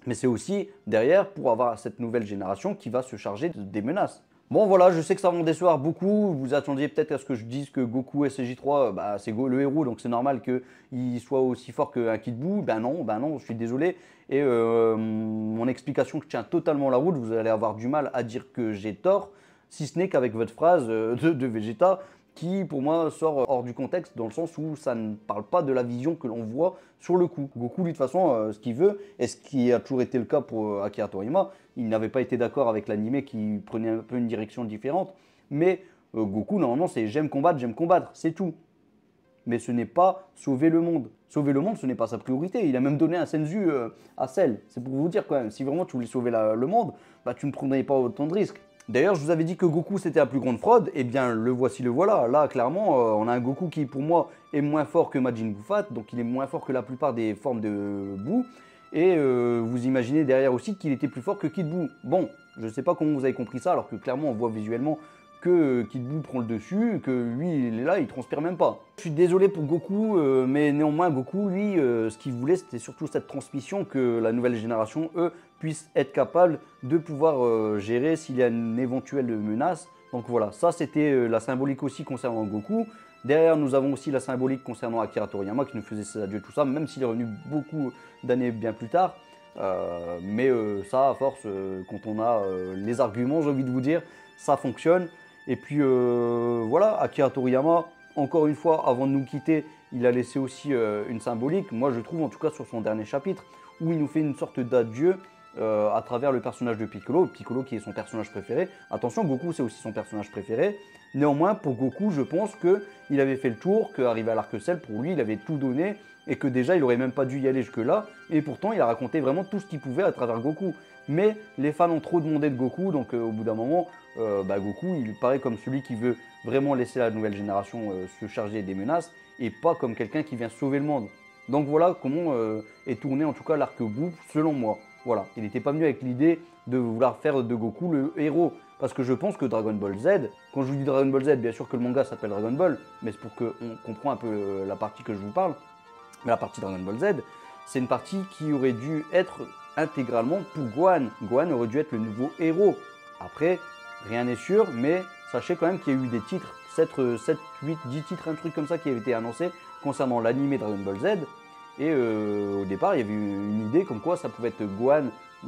S1: Mais c'est aussi derrière pour avoir cette nouvelle génération qui va se charger des menaces. Bon voilà, je sais que ça va en décevoir beaucoup. Vous attendiez peut-être à ce que je dise que Goku SSJ3, c'est le héros, donc c'est normal qu'il soit aussi fort qu'un Kid Buu. Ben non, je suis désolé. Et mon explication tient totalement la route. Vous allez avoir du mal à dire que j'ai tort, si ce n'est qu'avec votre phrase de Vegeta, qui pour moi sort hors du contexte dans le sens où ça ne parle pas de la vision que l'on voit sur le coup. Goku, lui, de toute façon, ce qu'il veut, et ce qui a toujours été le cas pour Akira Toriyama, il n'avait pas été d'accord avec l'anime qui prenait un peu une direction différente, mais Goku, normalement, c'est j'aime combattre, c'est tout. Mais ce n'est pas sauver le monde. Sauver le monde, ce n'est pas sa priorité. Il a même donné un senzu à Cell. C'est pour vous dire quand même, si vraiment tu voulais sauver le monde, tu ne prendrais pas autant de risques. D'ailleurs, je vous avais dit que Goku c'était la plus grande fraude, et bien le voici, le voilà. Là, clairement, on a un Goku qui, pour moi, est moins fort que Majin Buu Fat, donc il est moins fort que la plupart des formes de Buu. Et vous imaginez derrière aussi qu'il était plus fort que Kid Buu. Bon, je ne sais pas comment vous avez compris ça, alors que clairement, on voit visuellement que Kid Buu prend le dessus, que lui, il est là, il transpire même pas. Je suis désolé pour Goku, mais néanmoins, Goku, lui, ce qu'il voulait, c'était surtout cette transmission que la nouvelle génération, eux, puissent être capables de pouvoir gérer s'il y a une éventuelle menace. Donc voilà, ça c'était la symbolique aussi concernant Goku. Derrière, nous avons aussi la symbolique concernant Akira Toriyama qui nous faisait ses adieux, tout ça, même s'il est revenu beaucoup d'années bien plus tard. Mais ça, à force, quand on a les arguments, j'ai envie de vous dire, ça fonctionne. Et puis voilà, Akira Toriyama, encore une fois, avant de nous quitter, il a laissé aussi une symbolique, moi je trouve en tout cas sur son dernier chapitre, où il nous fait une sorte d'adieu à travers le personnage de Piccolo, Piccolo qui est son personnage préféré. Attention, Goku c'est aussi son personnage préféré. Néanmoins, pour Goku, je pense qu'il avait fait le tour, qu'arrivé à l'Arc Cell, pour lui, il avait tout donné, et que déjà, il n'aurait même pas dû y aller jusque-là. Et pourtant, il a raconté vraiment tout ce qu'il pouvait à travers Goku. Mais les fans ont trop demandé de Goku, donc au bout d'un moment, Goku, il paraît comme celui qui veut vraiment laisser la nouvelle génération se charger des menaces, et pas comme quelqu'un qui vient sauver le monde. Donc voilà comment est tourné en tout cas l'arc Buu, selon moi. Voilà, il n'était pas venu avec l'idée de vouloir faire de Goku le héros. Parce que je pense que Dragon Ball Z, quand je vous dis Dragon Ball Z, bien sûr que le manga s'appelle Dragon Ball, mais c'est pour qu'on comprenne un peu la partie que je vous parle. Mais la partie Dragon Ball Z, c'est une partie qui aurait dû être intégralement pour Gohan. Gohan aurait dû être le nouveau héros. Après, rien n'est sûr, mais sachez quand même qu'il y a eu des titres, 7, 8, 10 titres, un truc comme ça qui avait été annoncé concernant l'animé Dragon Ball Z. Et au départ, il y avait une idée comme quoi ça pouvait être Gohan,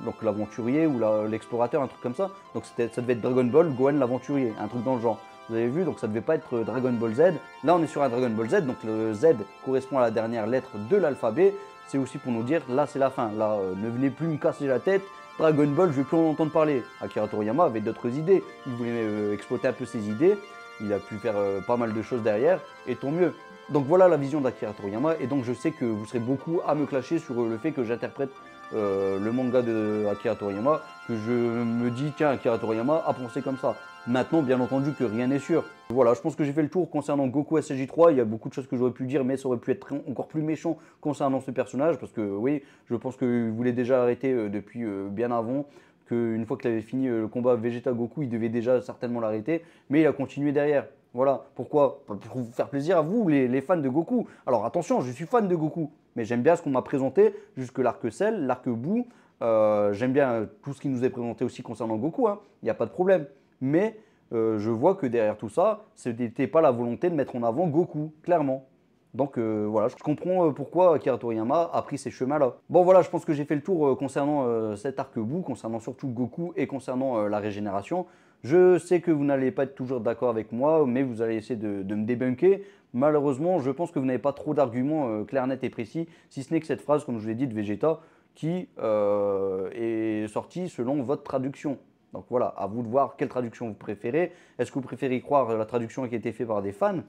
S1: donc l'aventurier ou l'explorateur, un truc comme ça. Donc ça devait être Dragon Ball, Gohan l'aventurier, un truc dans le genre. Vous avez vu, donc ça devait pas être Dragon Ball Z. Là, on est sur un Dragon Ball Z, donc le Z correspond à la dernière lettre de l'alphabet. C'est aussi pour nous dire, là c'est la fin. Là, ne venez plus me casser la tête. Dragon Ball, je ne vais plus en entendre parler. Akira Toriyama avait d'autres idées. Il voulait exploiter un peu ses idées. Il a pu faire pas mal de choses derrière, et tant mieux. Donc voilà la vision d'Akira Toriyama, et donc je sais que vous serez beaucoup à me clasher sur le fait que j'interprète le manga de Akira Toriyama, que je me dis tiens Akira Toriyama a pensé comme ça. Maintenant bien entendu que rien n'est sûr. Voilà, je pense que j'ai fait le tour concernant Goku SSJ3, il y a beaucoup de choses que j'aurais pu dire mais ça aurait pu être encore plus méchant concernant ce personnage, parce que oui, je pense qu'il voulait déjà arrêter depuis bien avant, qu'une fois qu'il avait fini le combat Vegeta Goku, il devait déjà certainement l'arrêter, mais il a continué derrière. Voilà, pourquoi? Pour vous faire plaisir à vous, les fans de Goku. Alors attention, je suis fan de Goku, mais j'aime bien ce qu'on m'a présenté, jusque l'arc Cell, l'arc Boo. J'aime bien tout ce qui nous est présenté aussi concernant Goku, hein. Il n'y a pas de problème. Mais je vois que derrière tout ça, ce n'était pas la volonté de mettre en avant Goku, clairement. Donc voilà, je comprends pourquoi Akira Toriyama a pris ces chemins-là. Bon voilà, je pense que j'ai fait le tour concernant cet arc Boo, concernant surtout Goku et concernant la régénération. Je sais que vous n'allez pas être toujours d'accord avec moi, mais vous allez essayer de me débunker. Malheureusement, je pense que vous n'avez pas trop d'arguments clairs, nets et précis, si ce n'est que cette phrase, comme je vous l'ai dit, de Vegeta, qui est sortie selon votre traduction. Donc voilà, à vous de voir quelle traduction vous préférez. Est-ce que vous préférez croire la traduction qui a été faite par des fans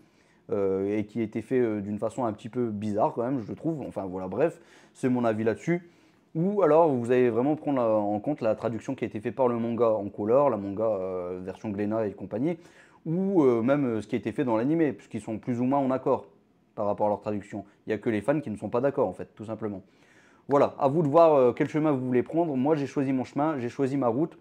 S1: et qui a été faite d'une façon un petit peu bizarre quand même, je trouve. Enfin voilà, bref, c'est mon avis là-dessus. Ou alors vous allez vraiment prendre en compte la traduction qui a été faite par le manga en couleur, la manga version Glénat et compagnie, ou même ce qui a été fait dans l'animé, puisqu'ils sont plus ou moins en accord par rapport à leur traduction. Il n'y a que les fans qui ne sont pas d'accord en fait, tout simplement. Voilà, à vous de voir quel chemin vous voulez prendre. Moi j'ai choisi mon chemin, j'ai choisi ma route.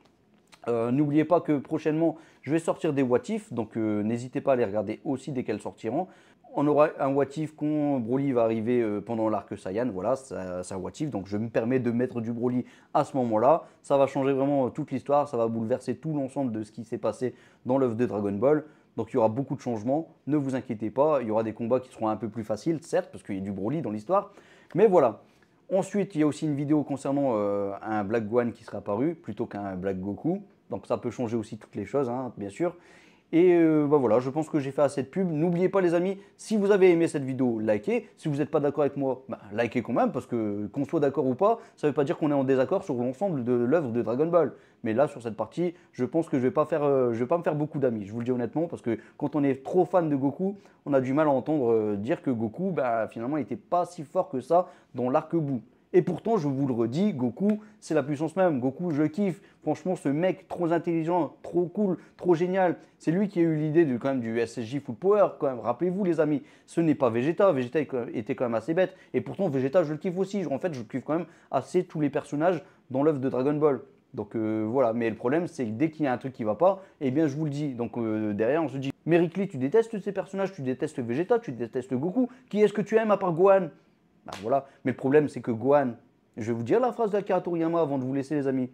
S1: N'oubliez pas que prochainement je vais sortir des what if, donc n'hésitez pas à les regarder aussi dès qu'elles sortiront. On aura un what if quand Broly va arriver pendant l'arc Saiyan, voilà, c'est un what if, donc je me permets de mettre du Broly à ce moment-là. Ça va changer vraiment toute l'histoire, ça va bouleverser tout l'ensemble de ce qui s'est passé dans l'œuvre de Dragon Ball. Donc il y aura beaucoup de changements, ne vous inquiétez pas, il y aura des combats qui seront un peu plus faciles, certes, parce qu'il y a du Broly dans l'histoire, mais voilà. Ensuite, il y a aussi une vidéo concernant un Black Gohan qui sera apparu, plutôt qu'un Black Goku. Donc ça peut changer aussi toutes les choses, hein, bien sûr. Et bah voilà, je pense que j'ai fait assez de pub. N'oubliez pas les amis, si vous avez aimé cette vidéo, likez. Si vous n'êtes pas d'accord avec moi, bah, likez quand même, parce que qu'on soit d'accord ou pas, ça ne veut pas dire qu'on est en désaccord sur l'ensemble de l'œuvre de Dragon Ball. Mais là, sur cette partie, je pense que je vais pas me faire beaucoup d'amis. Je vous le dis honnêtement, parce que quand on est trop fan de Goku, on a du mal à entendre dire que Goku, bah, finalement, il n'était pas si fort que ça dans l'arc Boo. Et pourtant, je vous le redis, Goku, c'est la puissance même. Goku, je kiffe. Franchement, ce mec, trop intelligent, trop cool, trop génial. C'est lui qui a eu l'idée quand même du SSJ Full Power, quand même. Rappelez-vous, les amis, ce n'est pas Vegeta. Vegeta était quand même assez bête. Et pourtant, Vegeta, je le kiffe aussi. En fait, je kiffe quand même assez tous les personnages dans l'œuvre de Dragon Ball. Donc voilà, mais le problème, c'est que dès qu'il y a un truc qui ne va pas, eh bien, je vous le dis. Donc derrière, on se dit, mais Rick Lee, tu détestes ces personnages, tu détestes Vegeta, tu détestes Goku. Qui est-ce que tu aimes à part Gohan? Ben voilà, mais le problème c'est que Gohan, je vais vous dire la phrase d'Akira Toriyama avant de vous laisser les amis.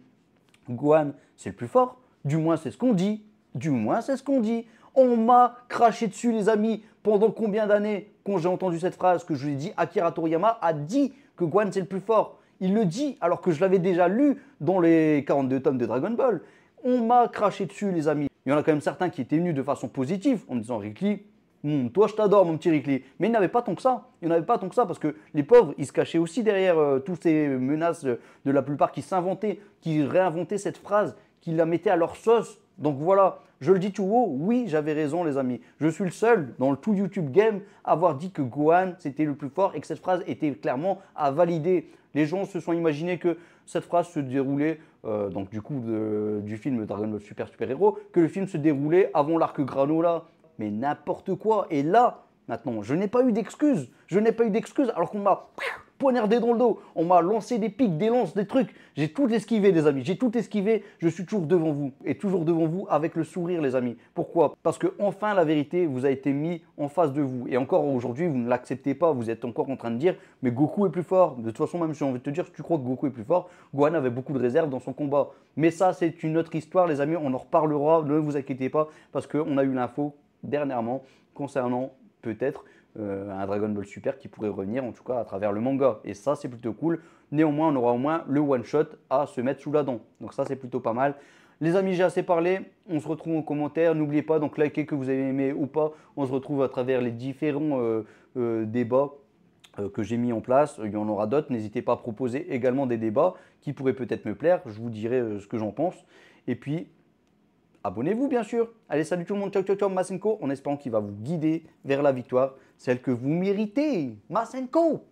S1: Gohan, c'est le plus fort, du moins c'est ce qu'on dit, du moins c'est ce qu'on dit. On m'a craché dessus les amis, pendant combien d'années quand j'ai entendu cette phrase que je lui ai dit, Akira Toriyama a dit que Gohan c'est le plus fort. Il le dit alors que je l'avais déjà lu dans les 42 tomes de Dragon Ball. On m'a craché dessus les amis. Il y en a quand même certains qui étaient venus de façon positive en me disant Rick Lee, toi je t'adore mon petit Rick Lee, mais il n'y en avait pas tant que ça. Il n'y en avait pas tant que ça parce que les pauvres, ils se cachaient aussi derrière toutes ces menaces de la plupart qui s'inventaient, qui réinventaient cette phrase, qui la mettaient à leur sauce. Donc voilà, je le dis tout haut, oui j'avais raison les amis. Je suis le seul dans le tout YouTube game à avoir dit que Gohan c'était le plus fort et que cette phrase était clairement à valider. Les gens se sont imaginés que cette phrase se déroulait, donc du coup du film Dragon Ball Super Héros, que le film se déroulait avant l'arc Granola. Mais n'importe quoi. Et là, maintenant, je n'ai pas eu d'excuses. Je n'ai pas eu d'excuses alors qu'on m'a poignardé dans le dos, on m'a lancé des pics, des lances, des trucs. J'ai tout esquivé les amis, j'ai tout esquivé, je suis toujours devant vous. Et toujours devant vous avec le sourire les amis. Pourquoi? Parce que enfin la vérité vous a été mise en face de vous. Et encore aujourd'hui vous ne l'acceptez pas, vous êtes encore en train de dire mais Goku est plus fort. De toute façon même si j'ai envie de te dire si tu crois que Goku est plus fort, Gohan avait beaucoup de réserves dans son combat. Mais ça c'est une autre histoire les amis, on en reparlera, ne vous inquiétez pas parce qu'on a eu l'info dernièrement concernant peut-être un Dragon Ball Super qui pourrait revenir en tout cas à travers le manga. Et ça c'est plutôt cool. Néanmoins on aura au moins le one shot à se mettre sous la dent. Donc ça c'est plutôt pas mal. Les amis, j'ai assez parlé, on se retrouve en commentaire, n'oubliez pas donc liker que vous avez aimé ou pas, on se retrouve à travers les différents débats que j'ai mis en place, il y en aura d'autres, n'hésitez pas à proposer également des débats qui pourraient peut-être me plaire, je vous dirai ce que j'en pense, et puis abonnez-vous bien sûr, allez salut tout le monde, ciao ciao ciao Masenko, en espérant qu'il va vous guider vers la victoire, celle que vous méritez, Masenko.